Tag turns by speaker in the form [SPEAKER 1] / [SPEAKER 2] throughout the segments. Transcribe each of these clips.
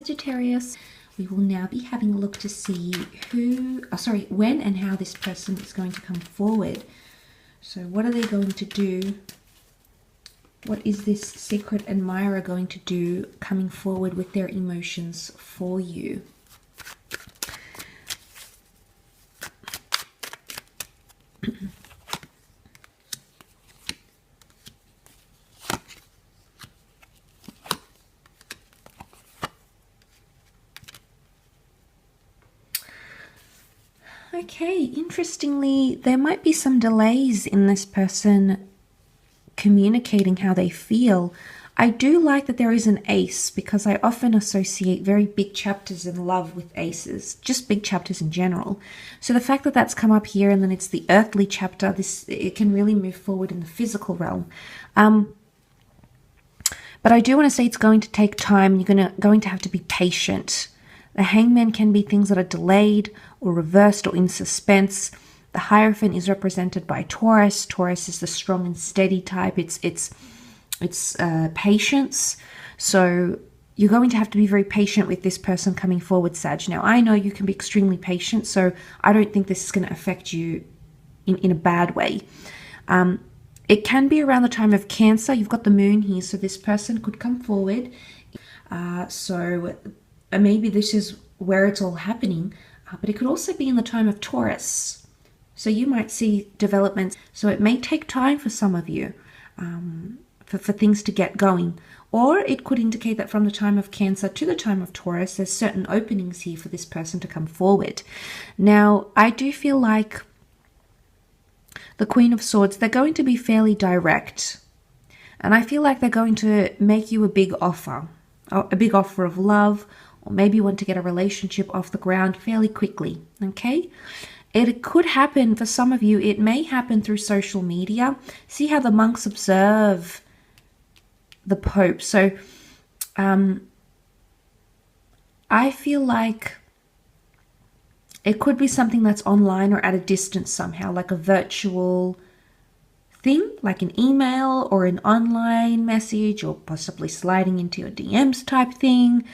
[SPEAKER 1] Sagittarius, we will now be having a look to see when and how this person is going to come forward. So what are they going to do? What is this secret admirer going to do coming forward with their emotions for you? Okay, interestingly, there might be some delays in this person communicating how they feel. I do like that there is an ace, because I often associate very big chapters in love with aces, just big chapters in general. So the fact that that's come up here and then it's the earthly chapter, it can really move forward in the physical realm. But I do want to say it's going to take time. You're going to have to be patient. The hangman can be things that are delayed or reversed or in suspense. The Hierophant is represented by Taurus. Taurus is the strong and steady type. It's patience. So you're going to have to be very patient with this person coming forward, Sag. Now, I know you can be extremely patient, so I don't think this is going to affect you in a bad way. It can be around the time of Cancer. You've got the moon here, so this person could come forward. So maybe this is where it's all happening, but it could also be in the time of Taurus. So you might see developments. So it may take time for some of you for things to get going. Or it could indicate that from the time of Cancer to the time of Taurus, there's certain openings here for this person to come forward. Now, I do feel like the Queen of Swords, they're going to be fairly direct. And I feel like they're going to make you a big offer of love, or maybe you want to get a relationship off the ground fairly quickly, okay? It could happen for some of you. It may happen through social media. See how the monks observe the Pope. So I feel like it could be something that's online or at a distance somehow, like a virtual thing, like an email or an online message, or possibly sliding into your DMs type thing.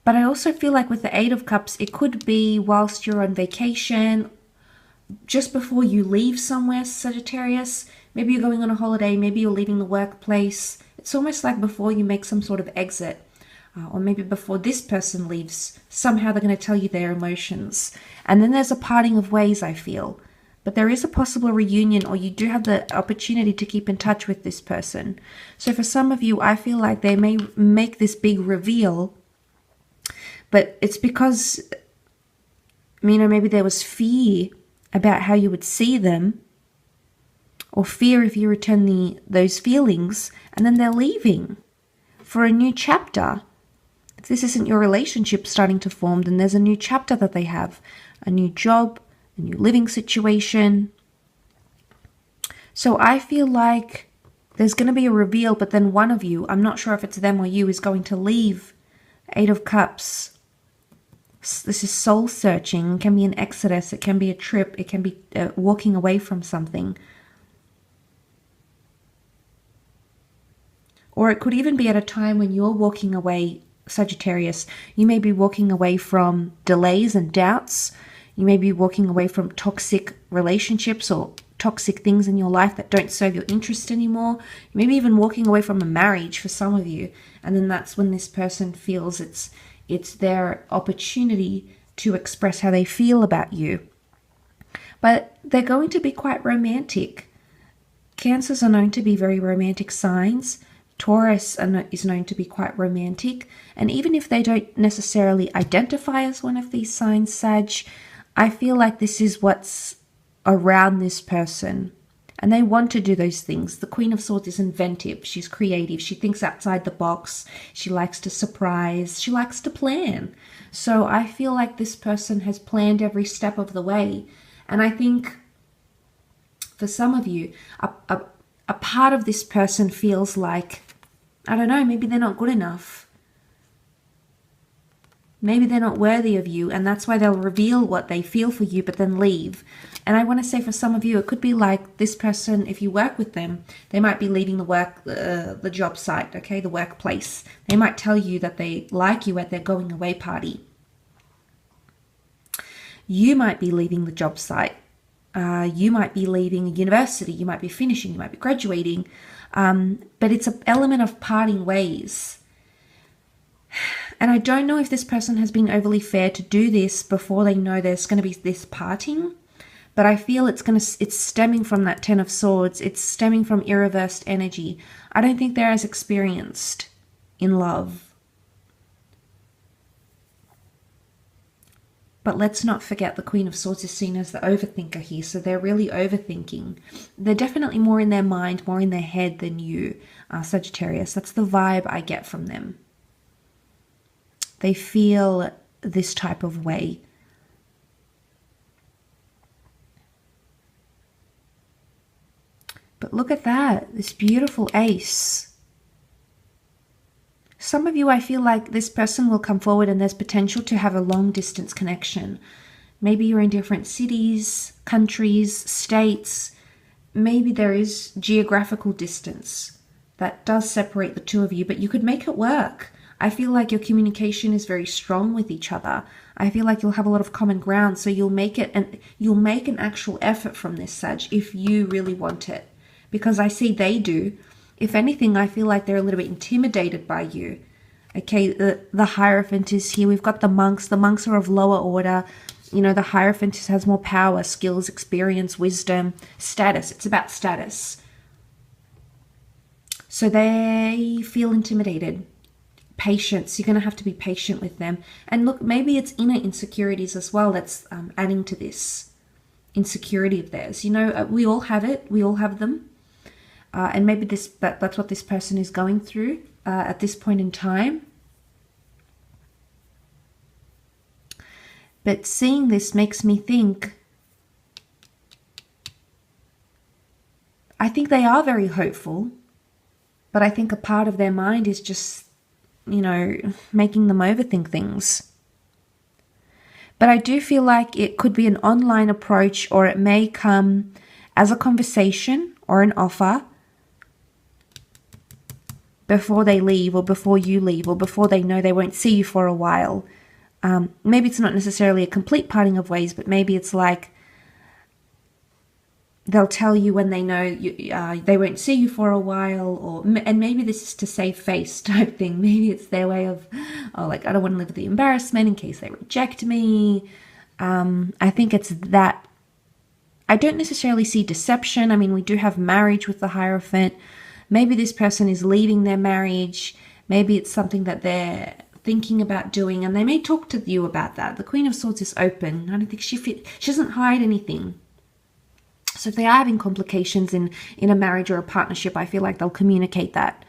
[SPEAKER 1] But I also feel like with the Eight of Cups, it could be whilst you're on vacation, just before you leave somewhere, Sagittarius. Maybe you're going on a holiday, maybe you're leaving the workplace. It's almost like before you make some sort of exit, or maybe before this person leaves, somehow they're going to tell you their emotions. And then there's a parting of ways, I feel. But there is a possible reunion, or you do have the opportunity to keep in touch with this person. So for some of you, I feel like they may make this big reveal, but it's because, maybe there was fear about how you would see them, or fear if you return those feelings, and then they're leaving for a new chapter. If this isn't your relationship starting to form, then there's a new chapter that they have, a new job, a new living situation. So I feel like there's going to be a reveal, but then one of you, I'm not sure if it's them or you, is going to leave. Eight of Cups. This is soul searching. It can be an exodus. It can be a trip. It can be walking away from something. Or it could even be at a time when you're walking away, Sagittarius. You may be walking away from delays and doubts. You may be walking away from toxic relationships or toxic things in your life that don't serve your interest anymore. You may be even walking away from a marriage for some of you. And then that's when this person feels it's their opportunity to express how they feel about you. But they're going to be quite romantic. Cancers are known to be very romantic signs. Taurus is known to be quite romantic. And even if they don't necessarily identify as one of these signs, Sag, I feel like this is what's around this person. And they want to do those things. The Queen of Swords is inventive. She's creative. She thinks outside the box. She likes to surprise. She likes to plan. So I feel like this person has planned every step of the way. And I think for some of you, a part of this person feels like, I don't know, maybe they're not good enough. Maybe they're not worthy of you, and that's why they'll reveal what they feel for you, but then leave. And I want to say for some of you, it could be like this person, if you work with them, they might be leaving the job site, okay, the workplace. They might tell you that they like you at their going away party. You might be leaving the job site. You might be leaving a university. You might be finishing. You might be graduating. But it's an element of parting ways. And I don't know if this person has been overly fair to do this before they know there's going to be this parting. But I feel it's stemming from that Ten of Swords. It's stemming from irreversed energy. I don't think they're as experienced in love. But let's not forget the Queen of Swords is seen as the overthinker here. So they're really overthinking. They're definitely more in their mind, more in their head than you, Sagittarius. That's the vibe I get from them. They feel this type of way. But look at that, this beautiful ace. Some of you, I feel like this person will come forward and there's potential to have a long distance connection. Maybe you're in different cities, countries, states. Maybe there is geographical distance that does separate the two of you, but you could make it work. I feel like your communication is very strong with each other. I feel like you'll have a lot of common ground, so you'll make it, and you'll make an actual effort from this, Sag, if you really want it. Because I see they do. If anything, I feel like they're a little bit intimidated by you. Okay, the Hierophant is here. We've got the monks. The monks are of lower order. You know, the Hierophant has more power, skills, experience, wisdom, status. It's about status. So they feel intimidated. Patience. You're going to have to be patient with them. And look, maybe it's inner insecurities as well that's adding to this insecurity of theirs. You know, we all have it. We all have them. And maybe that's what this person is going through at this point in time. But seeing this makes me think, I think they are very hopeful, but I think a part of their mind is just, you know, making them overthink things. But I do feel like it could be an online approach, or it may come as a conversation or an offer before they leave, or before you leave, or before they know they won't see you for a while. Maybe it's not necessarily a complete parting of ways, but maybe it's like they'll tell you when they know they won't see you for a while, and maybe this is to save face type thing. Maybe it's their way of, oh, like, I don't want to live with the embarrassment in case they reject me. I think it's that. I don't necessarily see deception. I mean, we do have marriage with the Hierophant. Maybe this person is leaving their marriage. Maybe it's something that they're thinking about doing, and they may talk to you about that. The Queen of Swords is open. I don't think she doesn't hide anything. So if they are having complications in a marriage or a partnership, I feel like they'll communicate that.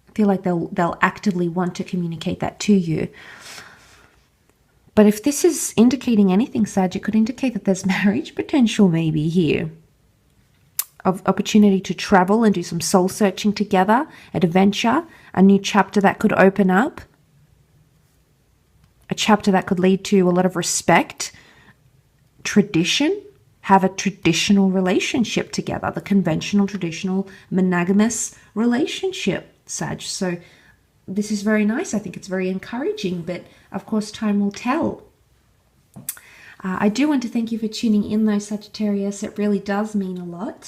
[SPEAKER 1] I feel like they'll actively want to communicate that to you. But if this is indicating anything, Sag, it could indicate that there's marriage potential maybe here. Of opportunity to travel and do some soul searching together, adventure, a new chapter that could open up, a chapter that could lead to a lot of respect, tradition, have a traditional relationship together, the conventional, traditional, monogamous relationship, Sag. So this is very nice. I think it's very encouraging, but of course time will tell. I do want to thank you for tuning in though, Sagittarius. It really does mean a lot.